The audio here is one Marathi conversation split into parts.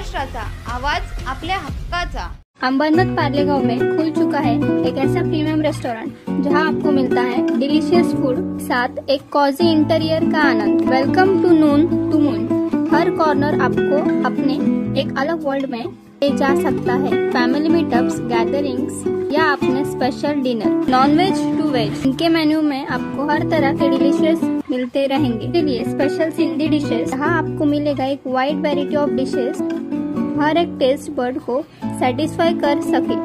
महाराष्ट्राचा आवाज आपल्या हक्काचा। अंबरनाथ पार्ले गांव में खुल चुका है एक ऐसा प्रीमियम रेस्टोरेंट जहां आपको मिलता है डिलीशियस फूड साथ एक कॉजी इंटीरियर का आनंद। Welcome to Noon to Moon. हर कॉर्नर आपको अपने एक अलग वर्ल्ड में ले जा सकता है। फैमिली मीटअप्स, गैदरिंग्स या अपने special dinner, non veg to veg, इनके मेन्यू में आपको हर तरह के डिलीशियस मिलते रहेंगे। इसलिए स्पेशल सिंधी डिशेस, जहाँ आपको मिलेगा एक वाइड वैरायटी ऑफ डिशेस, हर एक टेस्ट बर्ड को सॅटिस्फाय कर सके।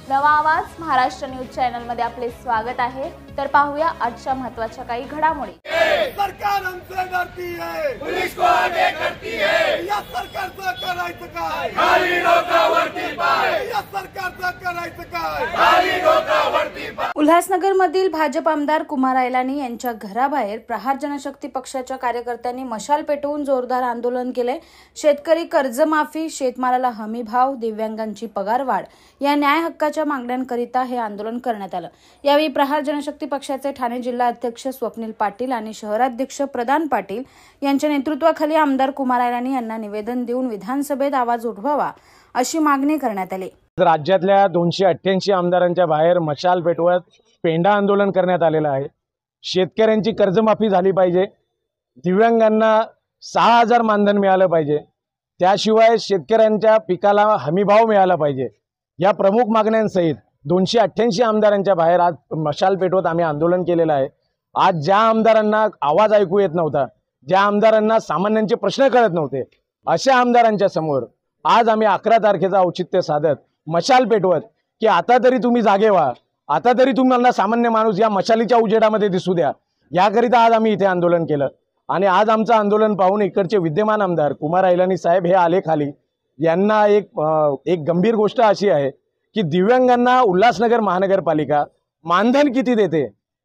नवा आवाज महाराष्ट्र न्यूज चॅनल मध्ये आपले स्वागत आहे। तर पाहूया आजच्या महत्त्वाच्या काही घडामोडी। सरकार हमसे डरती है, पुलिस को आगे करती है, या सरकारचं करायचं काय, खाली डोकावरती पाय, या सरकारचं करायचं काय, खाली डोकावरती पाय। उल्हासनगर मधील भाजप आमदार कुमार आयलानी यांच्या घराबाहेर प्रहार जनशक्ती पक्षाच्या कार्यकर्त्यांनी मशाल पेटवून जोरदार आंदोलन केले। शेतकरी कर्जमाफी, शेतमालाला हमी भाव, दिव्यांगांची पगारवाढ या न्याय हक्काच्या मागण्यांकरिता हे आंदोलन करण्यात आलं। यावेळी प्रहार जनशक्ती पक्षाचे ठाणे जिल्हा अध्यक्ष स्वप्नील पाटील आणि शहराध्यक्ष प्रदान पाटील यांच्या नेतृत्वाखाली आमदार कुमार आयलानी यांना निवेदन देऊन विधानसभेत आवाज उठवावा अशी मागणी करण्यात आली। राज्यातल्या 288 आमदारांच्या बाहेर मशाल पेटवत पेंडा आंदोलन करण्यात आलेलं आहे। शेतकऱ्यांची कर्जमाफी झाली पाहिजे, दिव्यांगांना 6000 मानधन मिळालं पाहिजे, त्याशिवाय शेतकऱ्यांच्या पिकाला हमीभाव मिळाला पाहिजे, या प्रमुख मागण्यांसहित 288 आमदारांच्या बाहेर आज मशाल पेटवत आम्ही आंदोलन केलेलं आहे। आज ज्या आमदारांना आवाज ऐकू येत नव्हता, ज्या आमदारांना सामान्यांचे प्रश्न कळत नव्हते, अशा आमदारांच्या समोर आज आम्ही 11 तारखेचा औचित्य साधत मशाल पेटवत की आता तरी तुम्ही जागे व्हा, आता तरी तुम्हाला सामान्य माणूस या मशालीच्या उजेडामध्ये दिसू द्या, याकरिता आज आम्ही इथे आंदोलन केलं। आणि आज आमचं आंदोलन पाहून इकडचे विद्यमान आमदार कुमार आयलानी साहेब हे आले खाली। यांना एक गंभीर गोष्ट अशी आहे की दिव्यांगांना उल्हासनगर महानगरपालिका मानधन किती देते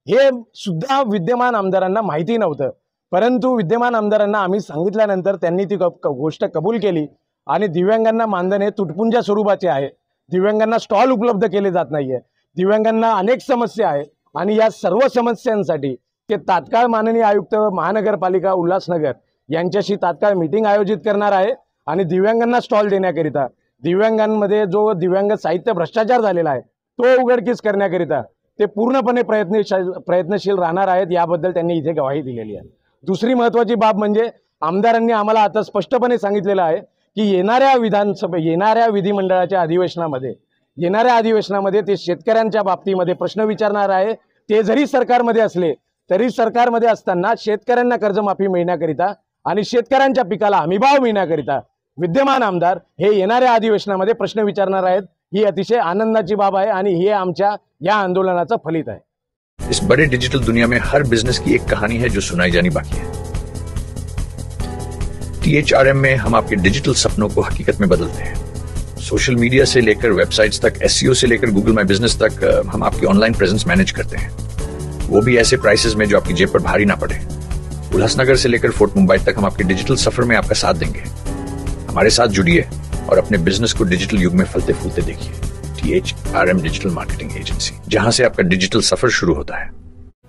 हे सुद्धा विद्यमान आमदारांना माहिती नव्हतं, परंतु विद्यमान आमदारांना आम्ही सांगितल्यानंतर त्यांनी ती गोष्ट कबूल केली आणि दिव्यांगांना मानधन हे तुटपुंजा स्वरूपाचे आहे। दिव्यांगांना स्टॉल उपलब्ध केले जात नाहीये, दिव्यांगांना अनेक समस्या आहेत आणि या सर्व समस्यांसाठी ते तात्काळ माननीय आयुक्त महानगरपालिका उल्हासनगर यांच्याशी तात्काळ मीटिंग आयोजित करणार आहे आणि दिव्यांगांना स्टॉल देण्याकरिता, दिव्यांगांमध्ये जो दिव्यांग साहित्य भ्रष्टाचार झालेला आहे तो उघडकीस करण्याकरिता ते पूर्णपणे प्रयत्नशील राहणार आहेत, याबद्दल त्यांनी इथे ग्वाही दिलेली आहे। दुसरी महत्त्वाची बाब म्हणजे आमदारांनी आम्हाला आता स्पष्टपणे सांगितलेलं आहे की येणाऱ्या विधिमंडळाच्या अधिवेशनामध्ये ते शेतकऱ्यांच्या बाबतीमध्ये प्रश्न विचारणार आहे। ते जरी सरकारमध्ये असले तरी सरकारमध्ये असताना शेतकऱ्यांना कर्जमाफी मिळण्याकरिता आणि शेतकऱ्यांच्या पिकाला हमीभाव मिळण्याकरिता विद्यमान आमदार हे येणाऱ्या अधिवेशनामध्ये प्रश्न विचारणार आहेत। ही अतिशय आनंदाची बाब आहे आणि हे आमच्या या आंदोलनाचं फलित आहे। इस बड़े डिजिटल दुनिया में हर बिजनेस की एक कहानी है जो सुनाई जानी बाकी है। THRM में हम आपके डिजिटल सपनों को हकीकत में बदलते हैं। सोशल मीडिया से लेकर वेबसाइट्स तक, SEO से लेकर गूगल माई बिजनेस तक, हम आपकी ऑनलाइन प्रेजेंस मैनेज करते हैं, वो भी ऐसे प्राइसेस में जो आपकी जेब पर भारी ना पड़े। उल्हासनगर से लेकर फोर्ट मुंबई तक हम आपके डिजिटल सफर में आपका साथ देंगे। हमारे साथ जुड़िए और अपने बिजनेस को डिजिटल युग में फलते फूलते देखिए। THRM डिजिटल मार्केटिंग एजेंसी, जहां से आपका डिजिटल सफर शुरू होता है।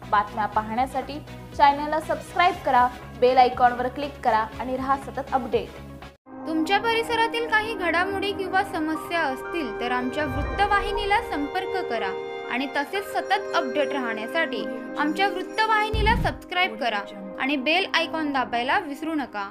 बातम्या पाहण्यासाठी चॅनलला सबस्क्राइब करा, बेल आयकॉनवर क्लिक करा आणि रहा सतत अपडेट। तुमच्या परिसरातील काही घडामोडी किंवा समस्या असतील तर आमच्या वृत्तवाहिनीला संपर्क करा आणि तसेच सतत अपडेट राहण्यासाठी आमच्या वृत्तवाहिनीला सबस्क्राइब करा आणि बेल आयकॉन दाबायला विसरू नका।